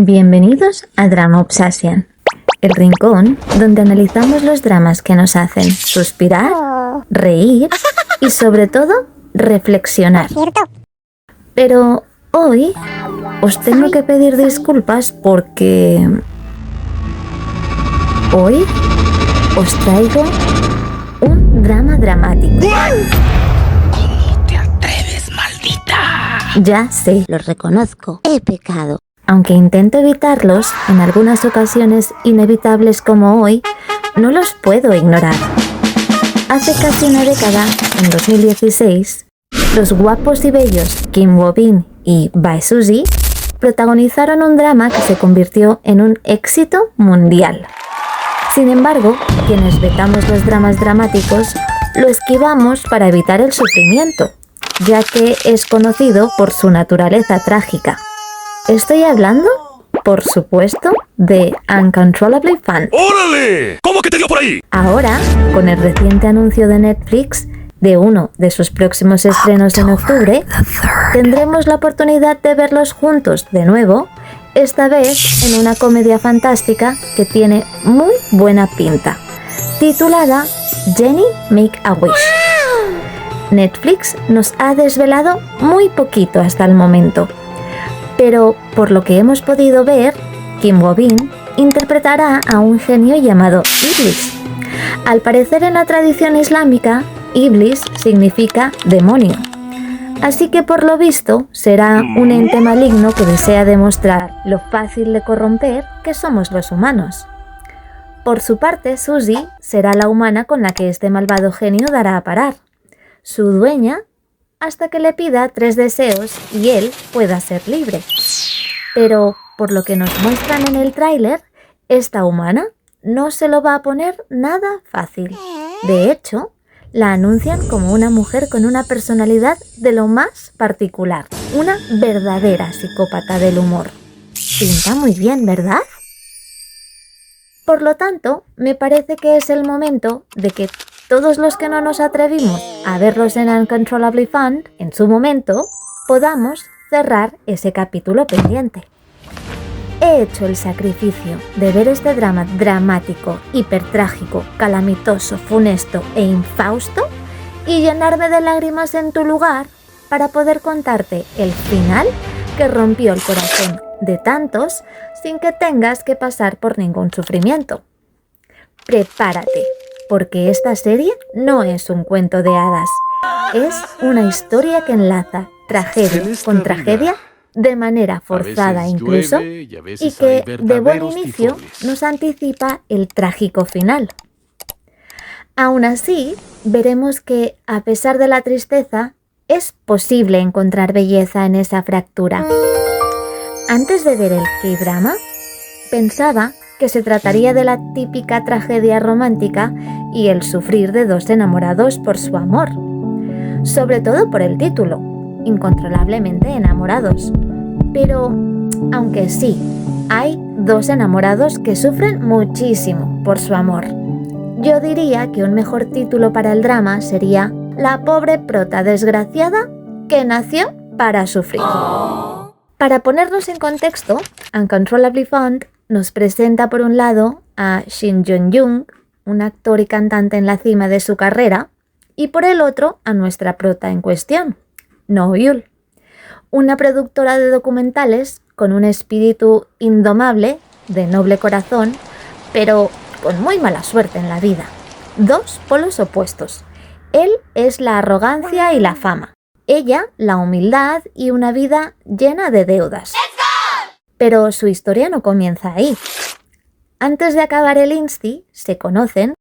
Bienvenidos a Drama Obsession, el rincón donde analizamos los dramas que nos hacen suspirar, reír y sobre todo reflexionar. Pero hoy os tengo que pedir disculpas porque hoy os traigo un drama dramático. ¿Cómo te atreves, maldita? Ya sé, Lo reconozco, he pecado. aunque intento evitarlos, en algunas ocasiones inevitables como hoy, no los puedo ignorar. Hace casi una década, en 2016, los guapos y bellos Kim Woo-bin y Bae Suzy protagonizaron un drama que se convirtió en un éxito mundial. Sin embargo, quienes vetamos los dramas dramáticos lo esquivamos para evitar el sufrimiento, ya que es conocido por su naturaleza trágica. Estoy hablando, por supuesto, de Uncontrollably Fun. ¡Órale! ¿Cómo que te dio por ahí? Ahora, con el reciente anuncio de Netflix de uno de sus próximos estrenos en octubre, tendremos la oportunidad de verlos juntos de nuevo, esta vez en una comedia fantástica que tiene muy buena pinta, titulada Jenny Make a Wish. Netflix nos ha desvelado muy poquito hasta el momento, pero por lo que hemos podido ver, Kim Woo-bin interpretará a un genio llamado Iblis. Al parecer, en la tradición islámica, Iblis significa demonio. Así que por lo visto será un ente maligno que desea demostrar lo fácil de corromper que somos los humanos. Por su parte, Suzy será la humana con la que este malvado genio dará a parar, su dueña, hasta que le pida 3 deseos y él pueda ser libre. Pero, por lo que nos muestran en el tráiler, esta humana no se lo va a poner nada fácil. De hecho, la anuncian como una mujer con una personalidad de lo más particular, una verdadera psicópata del humor. Pinta muy bien, ¿verdad? Por lo tanto, me parece que es el momento de que todos los que no nos atrevimos a verlos en Uncontrollably Fun, en su momento, podamos cerrar ese capítulo pendiente. He hecho el sacrificio de ver este drama dramático, hipertrágico, calamitoso, funesto e infausto y llenarme de lágrimas en tu lugar para poder contarte el final que rompió el corazón de tantos sin que tengas que pasar por ningún sufrimiento. Prepárate, porque esta serie no es un cuento de hadas, es una historia que enlaza tragedia con tragedia de manera forzada incluso, y que de buen inicio nos anticipa el trágico final. Aún así, veremos que, a pesar de la tristeza, es posible encontrar belleza en esa fractura. Antes de ver el K-drama, pensaba que se trataría de la típica tragedia romántica y el sufrir de dos enamorados por su amor, sobre todo por el título, Incontrolablemente enamorados. Pero, aunque sí, hay dos enamorados que sufren muchísimo por su amor. Yo diría que un mejor título para el drama sería La pobre prota desgraciada que nació para sufrir. Para ponernos en contexto, Uncontrollably Fun nos presenta por un lado a Shin Jong-young, un actor y cantante en la cima de su carrera, y por el otro a nuestra prota en cuestión, No-hyul, una productora de documentales con un espíritu indomable, de noble corazón, pero con muy mala suerte en la vida. Dos polos opuestos. Él es la arrogancia y la fama. Ella, la humildad y una vida llena de deudas. Pero su historia no comienza ahí. Antes de acabar el insti, se conocen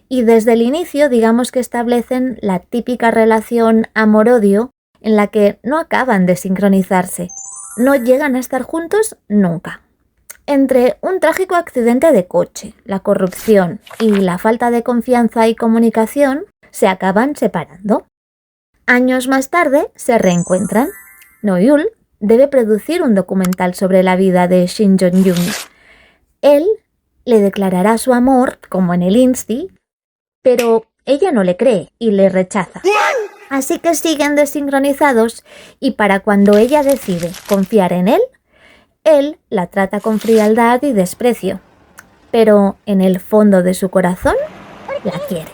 y desde el inicio digamos que establecen la típica relación amor-odio en la que no acaban de sincronizarse. No llegan a estar juntos nunca. Entre un trágico accidente de coche, la corrupción y la falta de confianza y comunicación, se acaban separando. Años más tarde se reencuentran. No-hyul debe producir un documental sobre la vida de Shin Jong-young. Él le declarará su amor, como en el insti, pero ella no le cree y le rechaza. Así que siguen desincronizados y para cuando ella decide confiar en él, Él la trata con frialdad y desprecio, pero en el fondo de su corazón la quiere.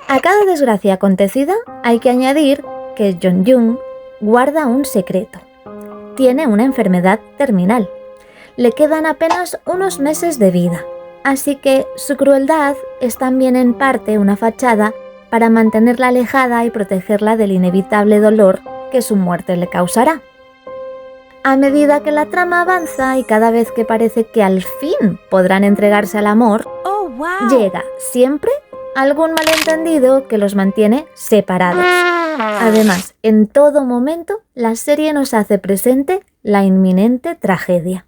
A cada desgracia acontecida hay que añadir que Jong-Jung guarda un secreto. Tiene una enfermedad terminal. Le quedan apenas unos meses de vida, así que su crueldad es también en parte una fachada para mantenerla alejada y protegerla del inevitable dolor que su muerte le causará. A medida que la trama avanza y cada vez que parece que al fin podrán entregarse al amor, llega siempre algún malentendido que los mantiene separados. Además, en todo momento, la serie nos hace presente la inminente tragedia.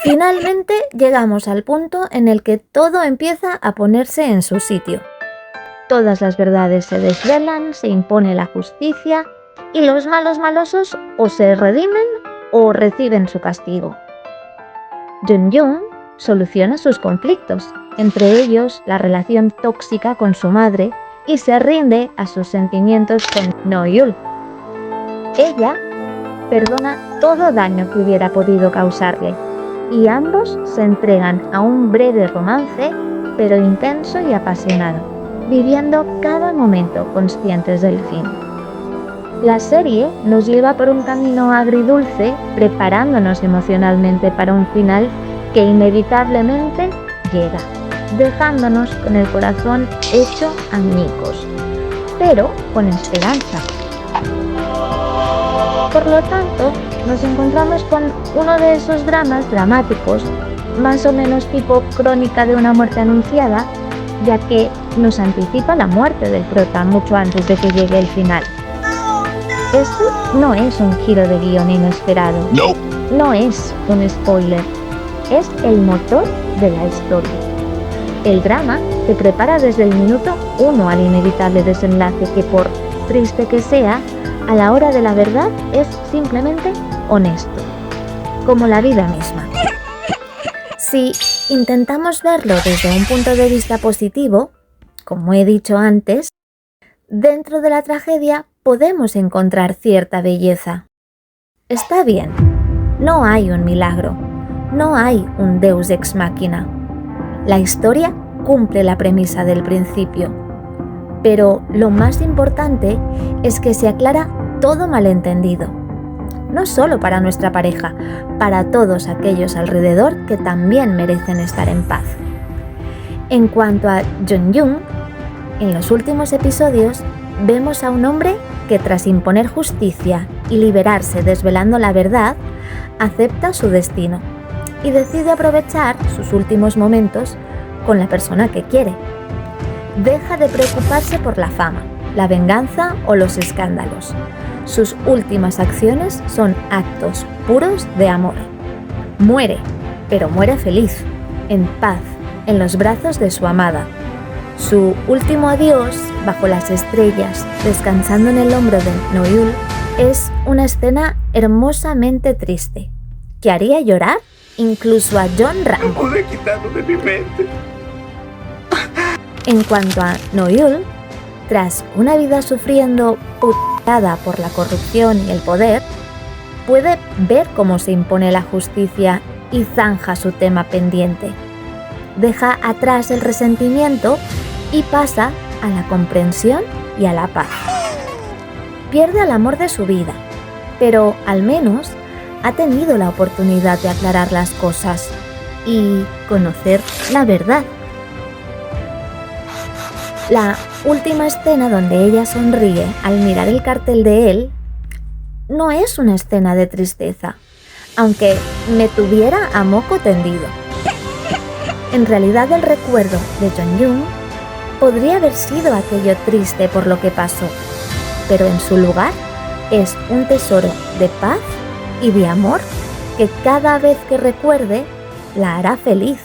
Finalmente llegamos al punto en el que todo empieza a ponerse en su sitio. Todas las verdades se desvelan, se impone la justicia y los malos malosos o se redimen o reciben su castigo. Jong-Jung soluciona sus conflictos, entre ellos la relación tóxica con su madre, y se rinde a sus sentimientos con No-Yul. Ella perdona todo daño que hubiera podido causarle, y ambos se entregan a un breve romance, pero intenso y apasionado, viviendo cada momento conscientes del fin. La serie nos lleva por un camino agridulce, preparándonos emocionalmente para un final que inevitablemente llega, dejándonos con el corazón hecho añicos, pero con esperanza. Por lo tanto, nos encontramos con uno de esos dramas dramáticos, más o menos tipo crónica de una muerte anunciada, ya que nos anticipa la muerte del prota mucho antes de que llegue el final. Esto no es un giro de guión inesperado, no es un spoiler, es el motor de la historia. El drama te prepara desde el minuto 1 al inevitable desenlace que, por triste que sea, a la hora de la verdad es simplemente honesto, como la vida misma. Si intentamos verlo desde un punto de vista positivo, como he dicho antes, dentro de la tragedia podemos encontrar cierta belleza. Está bien, no hay un milagro, no hay un Deus ex machina. La historia cumple la premisa del principio, pero lo más importante es que se aclara todo malentendido, no solo para nuestra pareja, para todos aquellos alrededor que también merecen estar en paz. En cuanto a Jong-Jung, en los últimos episodios vemos a un hombre que, tras imponer justicia y liberarse desvelando la verdad, acepta su destino y decide aprovechar sus últimos momentos con la persona que quiere. Deja de preocuparse por la fama, la venganza o los escándalos. Sus últimas acciones son actos puros de amor. Muere, pero muere feliz, en paz, en los brazos de su amada. Su último adiós, bajo las estrellas, descansando en el hombro de No-Yul, es una escena hermosamente triste, que haría llorar incluso a John Rambo. No pude quitarlo de mi mente. En cuanto a No-Yul, tras una vida sufriendo puteada por la corrupción y el poder, puede ver cómo se impone la justicia y zanja su tema pendiente. Deja atrás el resentimiento y pasa a la comprensión y a la paz. Pierde al amor de su vida, pero al menos ha tenido la oportunidad de aclarar las cosas y conocer la verdad. La última escena donde ella sonríe al mirar el cartel de él no es una escena de tristeza, aunque me tuviera a moco tendido. En realidad, el recuerdo de Jong-Jung podría haber sido aquello triste por lo que pasó, pero en su lugar es un tesoro de paz y de amor que cada vez que recuerde la hará feliz.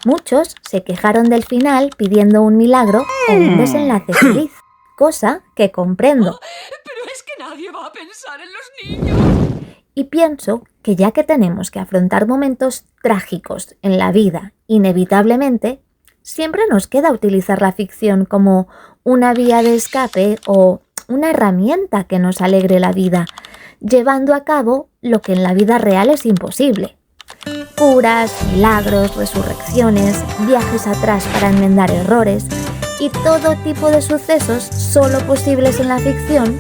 Muchos se quejaron del final pidiendo un milagro o un desenlace feliz, cosa que comprendo. Pero es que nadie va a pensar en los niños. Y pienso que ya que tenemos que afrontar momentos trágicos en la vida, inevitablemente, siempre nos queda utilizar la ficción como una vía de escape o una herramienta que nos alegre la vida, llevando a cabo lo que en la vida real es imposible. Curas, milagros, resurrecciones, viajes atrás para enmendar errores y todo tipo de sucesos solo posibles en la ficción,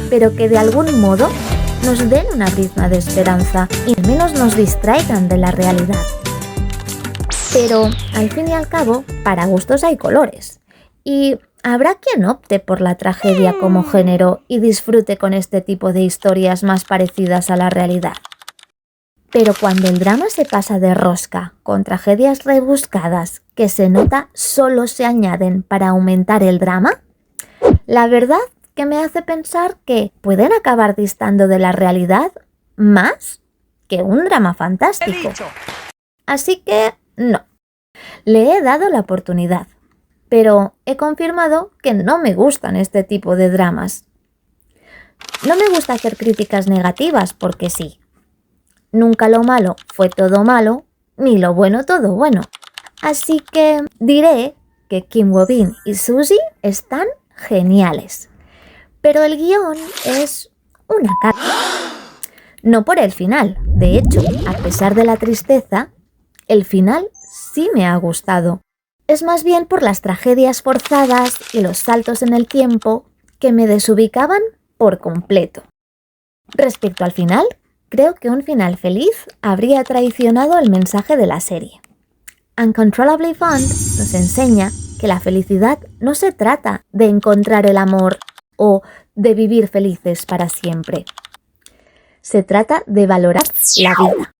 pero que de algún modo nos den una brizna de esperanza y al menos nos distraigan de la realidad. Pero, al fin y al cabo, para gustos hay colores. Y habrá quien opte por la tragedia como género y disfrute con este tipo de historias más parecidas a la realidad. Pero cuando el drama se pasa de rosca con tragedias rebuscadas que se nota solo se añaden para aumentar el drama, la verdad que me hace pensar que pueden acabar distando de la realidad más que un drama fantástico. Así que no, le he dado la oportunidad, pero he confirmado que no me gustan este tipo de dramas. No me gusta hacer críticas negativas porque sí. Nunca lo malo fue todo malo, ni lo bueno todo bueno. Así que diré que Kim Woo-bin y Suzy están geniales. Pero el guión es una caca. No por el final. De hecho, a pesar de la tristeza, el final sí me ha gustado. Es más bien por las tragedias forzadas y los saltos en el tiempo que me desubicaban por completo. Respecto al final, creo que un final feliz habría traicionado el mensaje de la serie. Uncontrollably Fond nos enseña que la felicidad no se trata de encontrar el amor o de vivir felices para siempre. Se trata de valorar la vida.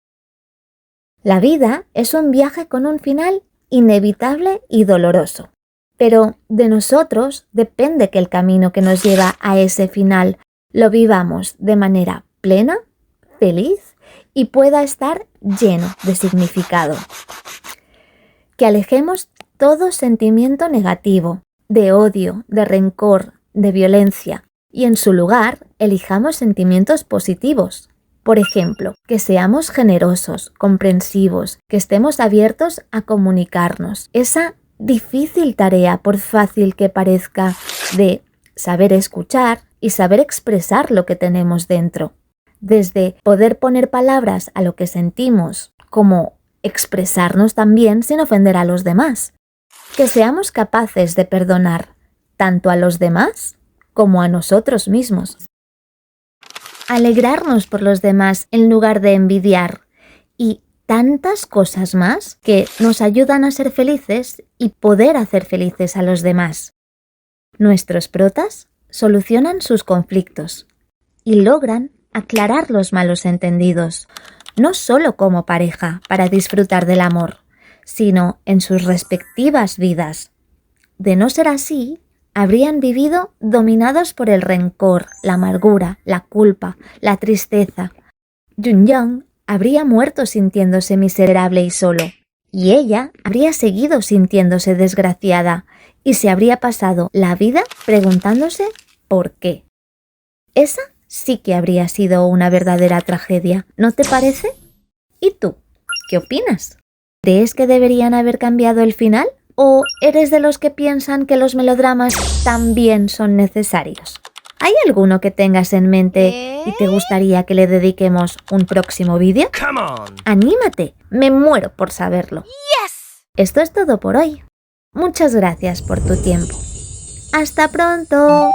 La vida es un viaje con un final inevitable y doloroso. Pero de nosotros depende que el camino que nos lleva a ese final lo vivamos de manera plena, feliz y pueda estar lleno de significado. Que alejemos todo sentimiento negativo, de odio, de rencor, de violencia, y en su lugar elijamos sentimientos positivos. Por ejemplo, que seamos generosos, comprensivos, que estemos abiertos a comunicarnos. Esa difícil tarea, por fácil que parezca, de saber escuchar y saber expresar lo que tenemos dentro. Desde poder poner palabras a lo que sentimos, como expresarnos también sin ofender a los demás. Que seamos capaces de perdonar tanto a los demás como a nosotros mismos. Alegrarnos por los demás en lugar de envidiar y tantas cosas más que nos ayudan a ser felices y poder hacer felices a los demás. Nuestros protas solucionan sus conflictos y logran aclarar los malos entendidos, no solo como pareja para disfrutar del amor, sino en sus respectivas vidas. De no ser así, habrían vivido dominados por el rencor, la amargura, la culpa, la tristeza. Jun-young habría muerto sintiéndose miserable y solo, y ella habría seguido sintiéndose desgraciada y se habría pasado la vida preguntándose ¿por qué? Esa sí que habría sido una verdadera tragedia, ¿no te parece? ¿Y tú? ¿Qué opinas? ¿Crees que deberían haber cambiado el final? ¿O eres de los que piensan que los melodramas también son necesarios? ¿Hay alguno que tengas en mente y te gustaría que le dediquemos un próximo vídeo? ¡Anímate! Me muero por saberlo. Esto es todo por hoy. Muchas gracias por tu tiempo. ¡Hasta pronto!